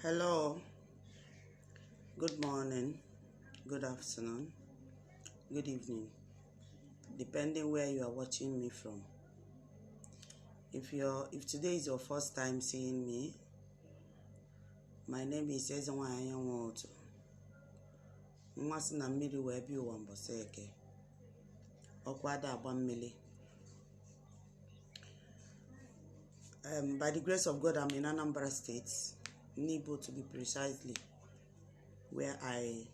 Hello, good morning, good afternoon, good evening, depending where you are watching me from. If today is your first time seeing me, my name is Ezenwa Anyanwotu. Mwasi na mmiri wee bi ụwa mbọsị eke. Ọkwa ada agba mmiri. By the grace of God, I'm in Anambra State, Nibo to be precisely, where I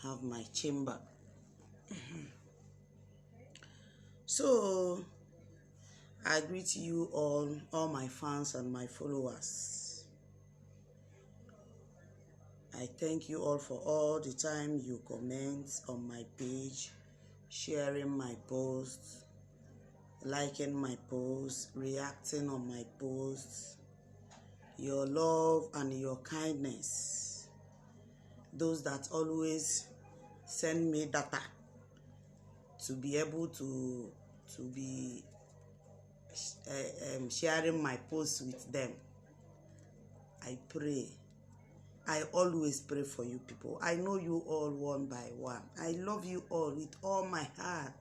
have my chamber. So, I greet you all my fans and my followers. I thank you all for all the time you comment on my page, sharing my posts, liking my posts, reacting on my posts, your love and your kindness. Those that always send me data to be able to be sharing my posts with them. I pray. I always pray for you people. I know you all one by one. I love you all with all my heart.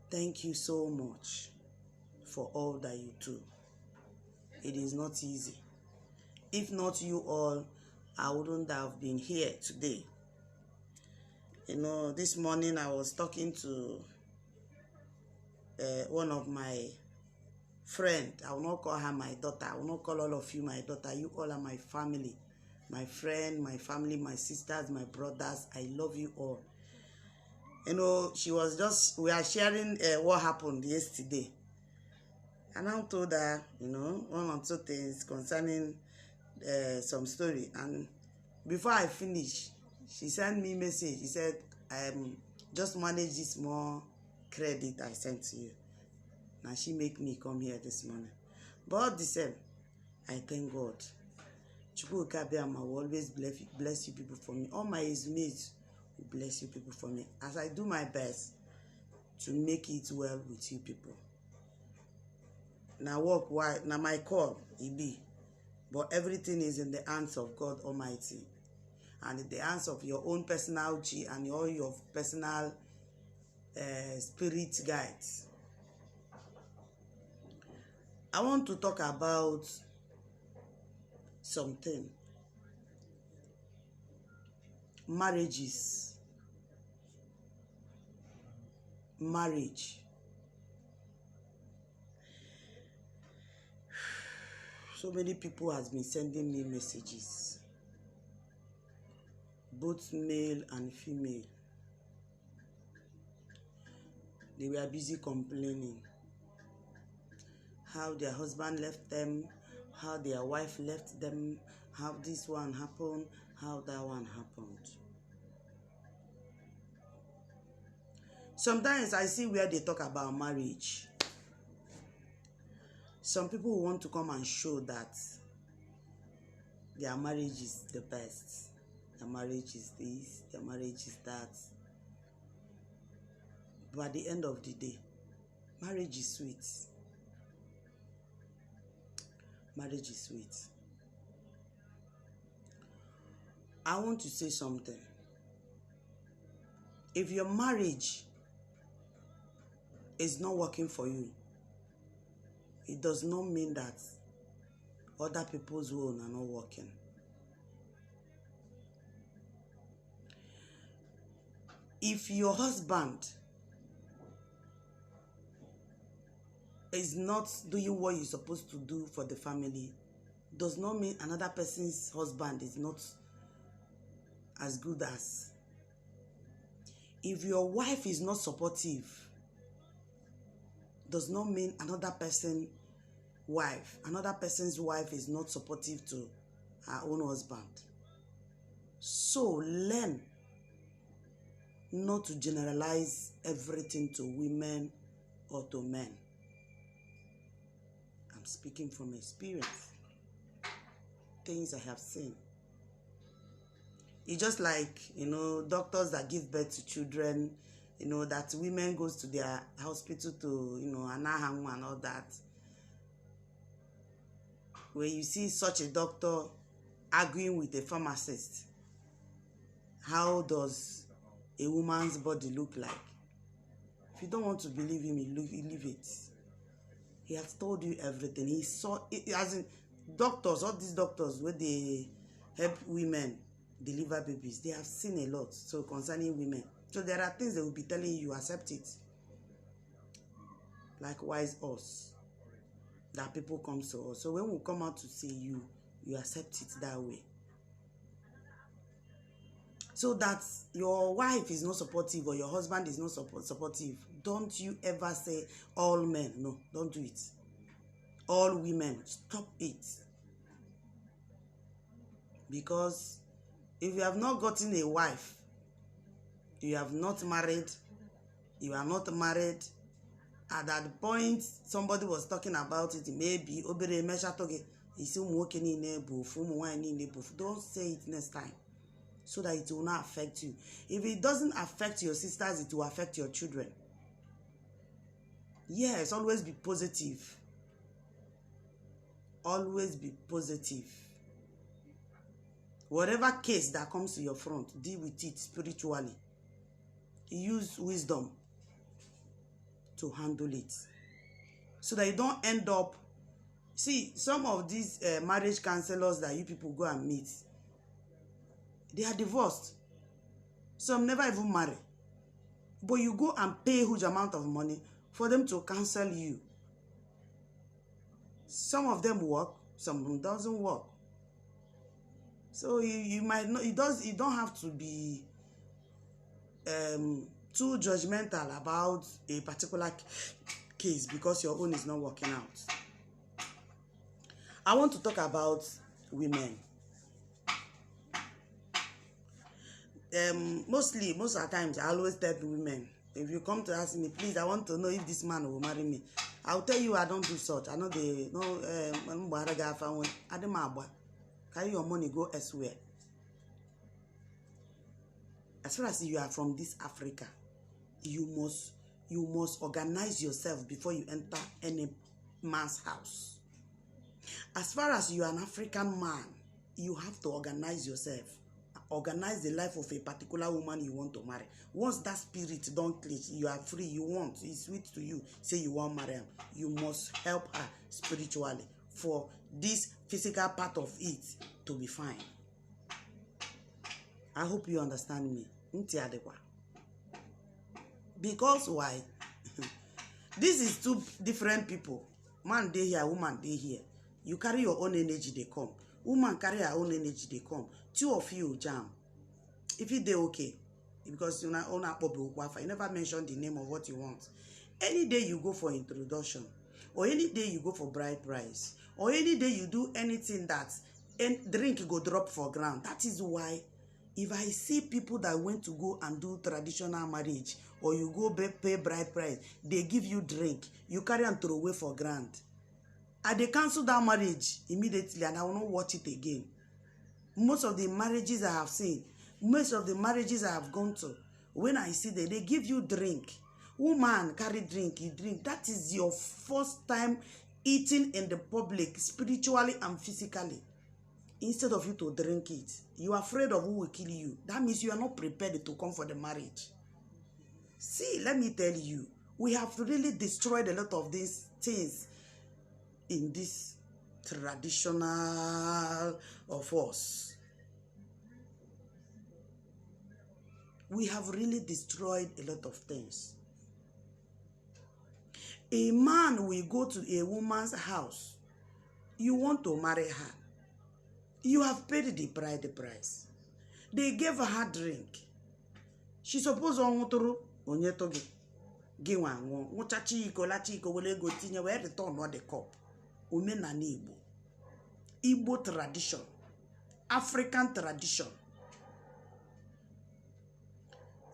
Thank you so much for all that you do. It is not easy. If not you all, I wouldn't have been here today. This morning I was talking to one of my friends. I will not call her my daughter. I will not call all of you my daughter. You all are my family. My friend, my family, my sisters, my brothers. I love you all. She was we are sharing what happened yesterday. And I told her, one or two things concerning some story. And before I finish, she sent me a message. She said, just manage this small credit I sent to you. Now she make me come here this morning. But the same, I thank God. Chukwuka will always bless you people for me. All my mates will bless you people for me. As I do my best to make it well with you people. Now work why now my call it be. But everything is in the hands of God Almighty. And in the hands of your own personality and all your personal spirit guides. I want to talk about something. Marriages. Marriage. So many people has been sending me messages. Both male and female. They were busy complaining. How their husband left them, how their wife left them, how this one happened, how that one happened. Sometimes I see where they talk about marriage. Some people want to come and show that their marriage is the best. Their marriage is this, their marriage is that. But at the end of the day, marriage is sweet. Marriage is sweet. I want to say something. If your marriage is not working for you, it does not mean that other people's own are not working. If your husband is not doing what you're supposed to do for the family, does not mean another person's husband is not as good as. If your wife is not supportive, does not mean another person's wife is not supportive to her own husband. So learn not to generalize everything to women or to men. I'm speaking from experience. Things I have seen. It's just like, doctors that give birth to children, that women goes to their hospital to, anahangu and all that. When you see such a doctor arguing with a pharmacist. How does a woman's body look like? If you don't want to believe him, leave it. He has told you everything. He saw it, as in doctors, all these doctors where they help women deliver babies, they have seen a lot. So concerning women, so there are things they will be telling you, accept it. Likewise us, that people come to us. So when we come out to say you accept it that way. So that your wife is not supportive or your husband is not supportive, don't you ever say all men. No, don't do it. All women, stop it. Because if you have not gotten a wife, you have not married, you are not married, at that point somebody was talking about it, maybe obere mesha toge isi ụmụ nwoke niile bụ ofu, ụmụ nwaanyị niile bụ ofu. Don't say it next time, so that it will not affect you. If it doesn't affect your sisters, it will affect your children. Yes, always be positive. Always be positive. Whatever case that comes to your front, deal with it spiritually. Use wisdom to handle it, so that you don't end up. See, some of these marriage counselors that you people go and meet, they are divorced. Some never even marry. But you go and pay a huge amount of money for them to counsel you. Some of them work, some of them doesn't work. So you might not, you don't have to be too judgmental about a particular case because your own is not working out. I want to talk about women. Most of the times I always tell the women, if you come to ask me, please, I want to know if this man will marry me, I'll tell you I don't do such. I know they carry your money, go elsewhere. As far as you are from this Africa, you must organize yourself before you enter any man's house. As far as you are an African man, you have to organize yourself. Organize the life of a particular woman you want to marry. Once that spirit don't click, you are free, you want, it's sweet to you, say you want to marry her, you must help her spiritually for this physical part of it to be fine. I hope you understand me. Because why? This is two different people. Man dey here, woman dey here. You carry your own energy, they come. Woman carry her own energy, they come. Two of you jam. If it dey okay, because you never mention the name of what you want. Any day you go for introduction, or any day you go for bride price, or any day you do anything that drink go drop for ground. That is why if I see people that went to go and do traditional marriage, or you go pay bride price, they give you drink, you carry and throw away for ground. They cancel that marriage immediately, and I will not watch it again. Most of the marriages I have seen, most of the marriages I have gone to, when I see that they give you drink, woman carry drink, you drink. That is your first time eating in the public, spiritually and physically. Instead of you to drink it, you are afraid of who will kill you. That means you are not prepared to come for the marriage. See, let me tell you, we have really destroyed a lot of these things in this traditional of us. We have really destroyed a lot of things. A man will go to a woman's house. You want to marry her. You have paid the bride price. They gave her drink. She supposed to onye giwango muchachi iko wele go tinye we return on the cup. Omenala Igbo tradition, African tradition.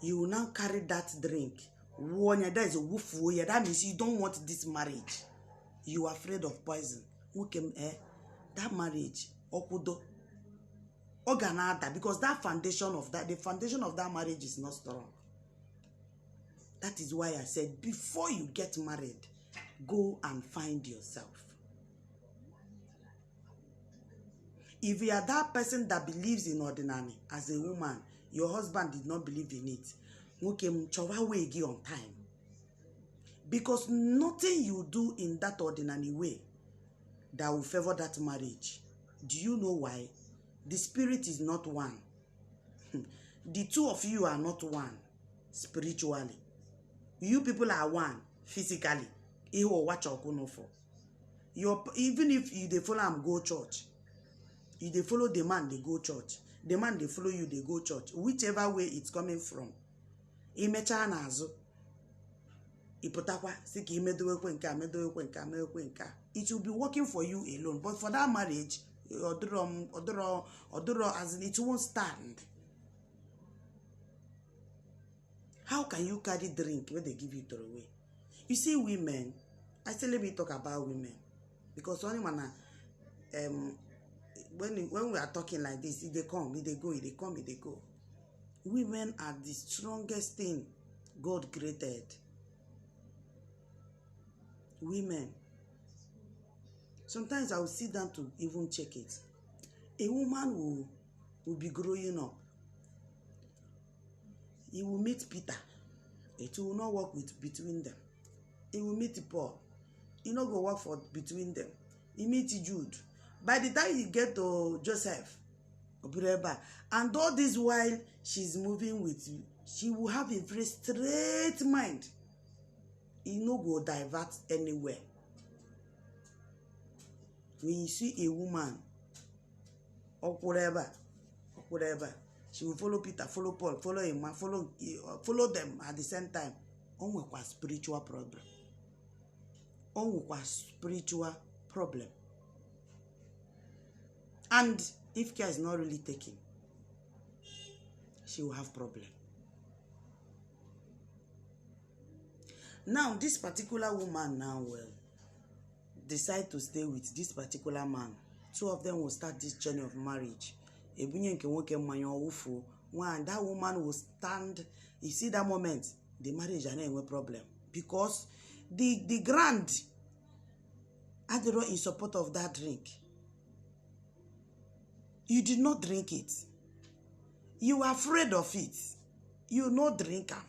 You will now carry that drink. That is a woof. That means you don't want this marriage. You are afraid of poison. Who came that marriage? Okudo. Organada, because the foundation of that marriage is not strong. That is why I said, before you get married, go and find yourself. If you are that person that believes in ordinary as a woman, your husband did not believe in it, nwoke m chọwa way gị on time, because nothing you do in that ordinary way that will favor that marriage. Do you know why? The spirit is not one. The two of you are not one spiritually. You people are one physically. Even if you they follow am go church, you they follow the man, they go church. The man they follow you, they go church. Whichever way it's coming from. Imecha na azu. Ipotakwa siki imedowekwe nka. It will be working for you alone. But for that marriage, as in it won't stand. How can you carry drink when they give you throw away? You see, women, I say let me talk about women. Because only when we are talking like this, if they come, if they go, if they come, if they go. Women are the strongest thing God created. Women. Sometimes I will sit down to even check it. A woman will be growing up. He will meet Peter. It will not work between them. He will meet Paul. He not go work for between them. He meet Jude. By the time you get to Joseph, and all this while she's moving with you, she will have a very straight mind. He no go divert anywhere. When you see a woman, or whatever, she will follow Peter, follow Paul, follow him, follow them at the same time. On a spiritual problem. On a spiritual problem. And if care is not really taken, she will have problem. Now, this particular woman now will decide to stay with this particular man. Two of them will start this journey of marriage. One, that woman will stand. You see that moment, the marriage is not a problem. Because the grand Adero in support of that drink. You did not drink it. You were afraid of it. You no drinker.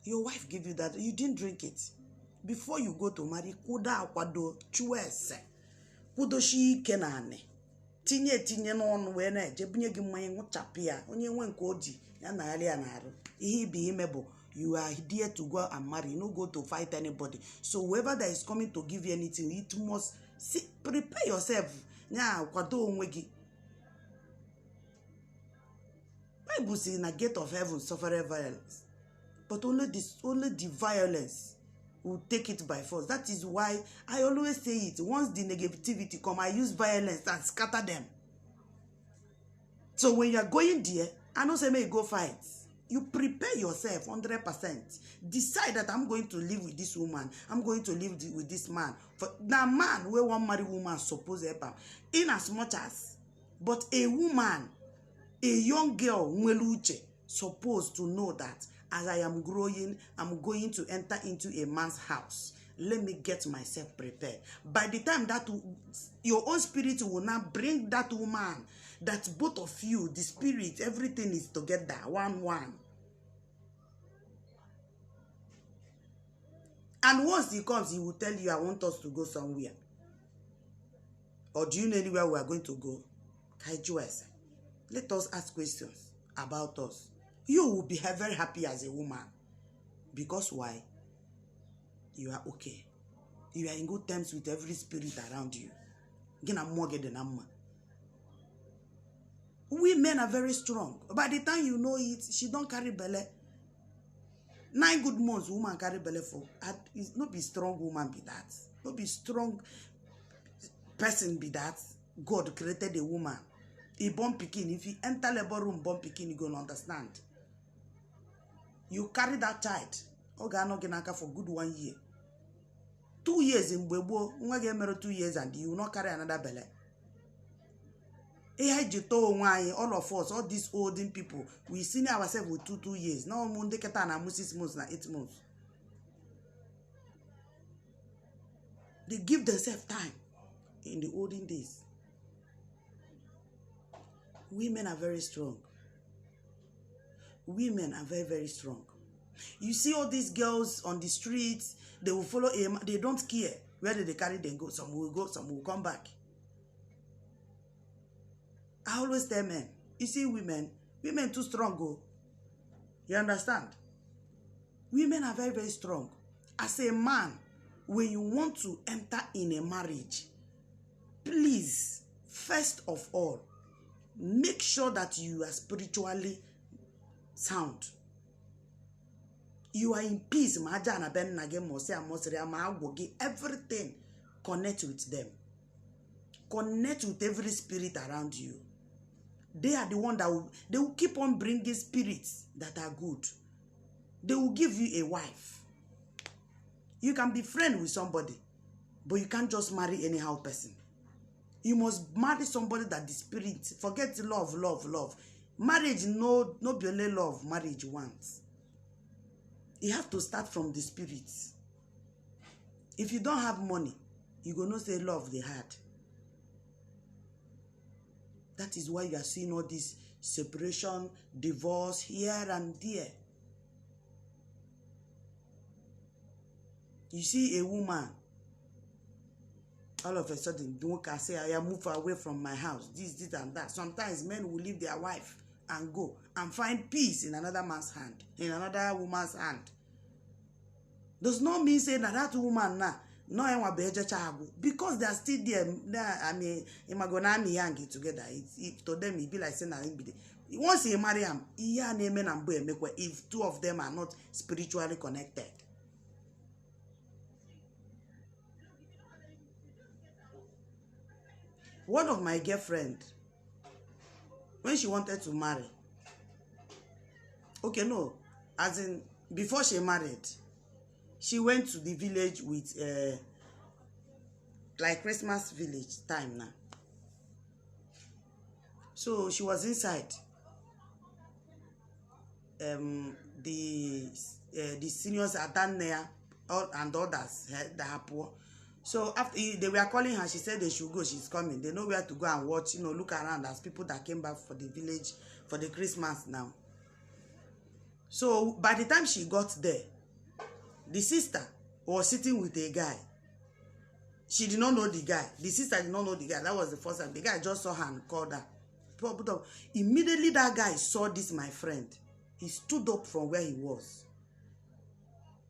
Your wife gave you that. You didn't drink it. Before you go to marry, kuda akwado chuese. Kudo shi kenane. Tinye no wene. Jebunye gimanye nguchapia. Onye wenko oji. Ya na ali anaru. Ihi bi imebo. You are there to go and marry. You don't go to fight anybody. So whoever that is coming to give you anything, it must prepare yourself. Nya kwado onwegi. Bible says in the gate of heaven suffer violence. But only the violence will take it by force. That is why I always say it. Once the negativity come, I use violence and scatter them. So when you are going there, I don't say may you go fight. You prepare yourself 100%. Decide that I'm going to live with this woman. I'm going to live with this man. For that man, where one married woman supposed to help him. In as much as, but a woman, a young girl, Mweluche, supposed to know that as I am growing, I'm going to enter into a man's house. Let me get myself prepared. By the time that your own spirit will now bring that woman, that both of you, the spirit, everything is together, one. And once he comes, he will tell you, I want us to go somewhere. Or do you know anywhere we are going to go? Let us ask questions about us. You will be very happy as a woman. Because why? You are okay. You are in good terms with every spirit around you. Women are very strong. By the time you know it, she don't carry belly. 9 good months, woman carry belly for. It's not be strong woman be that. Not be strong person be that. God created a woman. He born pikin. If you enter labor room, born pikin, you gonna understand. You carry that child. Oga no genaka for good 1 year. 2 years in Bwebo, 2 years and you will not carry another belly. All of us, all these olden people, we seen ourselves with 2 years. Now, Monday Keta na 6 months, na 8 months. They give themselves time. In the olden days, women are very strong. Women are very, very strong. You see all these girls on the streets, they will follow him. They don't care where they carry them go. Some will go, some will come back. I always tell men, you see women too strong go. You understand? Women are very, very strong. As a man, when you want to enter in a marriage, please, first of all, make sure that you are spiritually sound. You are in peace. Everything, connect with them. Connect with every spirit around you. They are the one that they will keep on bringing spirits that are good. They will give you a wife. You can be friends with somebody, but you can't just marry anyhow person. You must marry somebody that the spirit, forget love. Marriage, no be only love, marriage wants. You have to start from the spirit. If you don't have money, you go not say love they had. That is why you are seeing all this separation, divorce here and there. You see a woman, all of a sudden, don't can say, I move away from my house, this and that. Sometimes men will leave their wife and go and find peace in another man's hand, in another woman's hand. Does not mean say that woman now, no one will be because they are still there. I mean, imagine young together. If to them it be like saying once you marry him, if two of them are not spiritually connected. One of my girlfriend, when she wanted to marry, okay, no, as in before she married, she went to the village with like Christmas village time now. So she was inside. The seniors are down there, and others that are poor. So after they were calling her, she said they should go. She's coming. They know where to go and watch. Look around as people that came back for the village for the Christmas now. So by the time she got there, the sister was sitting with a guy. She did not know the guy. The sister did not know the guy. That was the first time. The guy just saw her and called her. Immediately that guy saw this, my friend. He stood up from where he was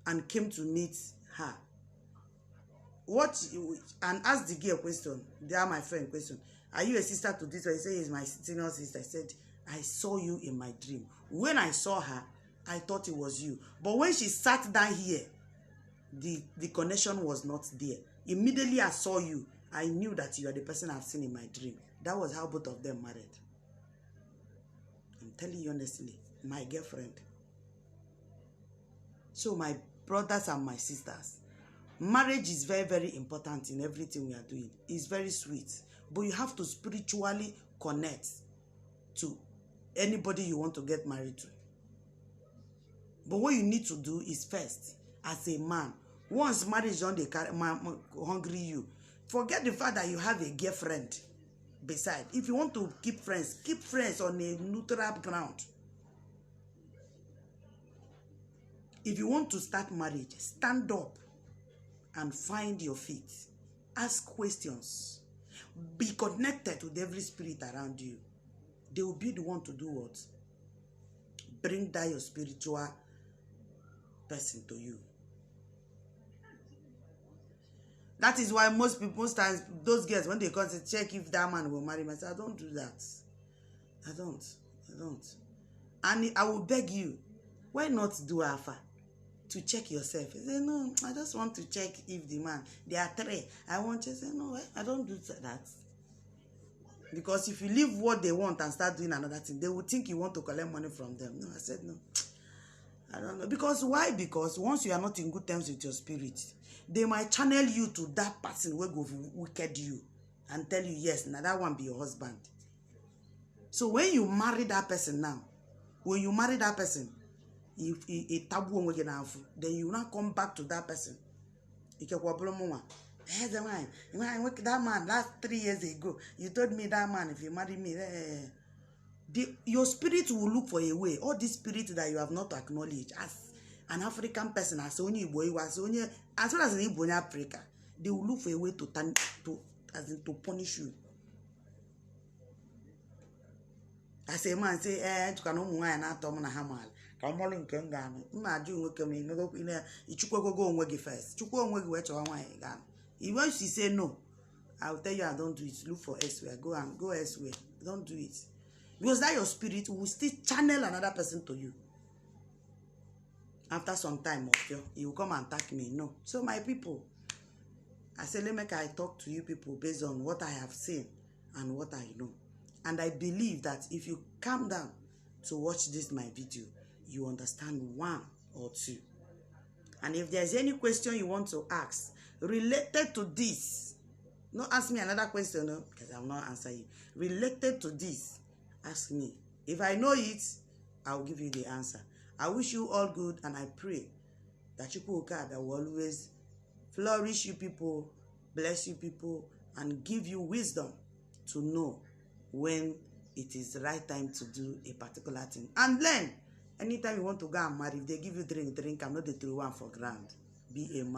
and came to meet her. And asked the girl question. They are my friend question. Are you a sister to this one? He said, he's my senior sister. I said, I saw you in my dream. When I saw her, I thought it was you. But when she sat down here, the connection was not there. Immediately I saw you, I knew that you are the person I've seen in my dream. That was how both of them married. I'm telling you honestly, my girlfriend. So my brothers and my sisters, marriage is very, very important in everything we are doing. It's very sweet. But you have to spiritually connect to anybody you want to get married to. But what you need to do is first, as a man, once marriage on the hungry you, forget the fact that you have a girlfriend beside. If you want to keep friends on a neutral ground. If you want to start marriage, stand up and find your feet. Ask questions. Be connected with every spirit around you. They will be the one to do what? Bring down your spiritual person to you. That is why most times, those girls, when they come to check if that man will marry me, I say, I don't do that. I don't. And I will beg you, why not do alpha? To check yourself. You say, no, I just want to check if the man, there are three. I want to say, no, I don't do that. Because if you leave what they want and start doing another thing, they will think you want to collect money from them. No, I said, no, I don't know. Because why? Because once you are not in good terms with your spirit, they might channel you to that person who will go wicked you and tell you, yes, now that one be your husband. So when you marry that person now, if a taboo then you will not come back to that person. Hey, the man, that man last 3 years ago, you told me that man, if you marry me, your spirit will look for a way. All this spirit that you have not acknowledged as an African person, as only boy was only as well as an Igbo in Africa, they will look for a way to punish you. As a man say, you can only not Tom and Hamal. Come on, can imagine what come in. You go and work first. You go and work with your wife. Even if she say no, I'll tell you I don't do it. Look for elsewhere. Go elsewhere. Don't do it. Because that your spirit will still channel another person to you. After some time, you will come and attack me. No. So my people, I say, let me talk to you people based on what I have seen and what I know. And I believe that if you calm down to watch my video, you understand one or two. And if there's any question you want to ask related to this, not ask me another question, no, because I will not answer you. Related to this, ask me. If I know it, I will give you the answer. I wish you all good, and I pray that Chukwuka will always flourish you people, bless you people, and give you wisdom to know when it is the right time to do a particular thing. And learn. Anytime you want to go and marry, if they give you drink, I'm not the true one for grand. Be a man.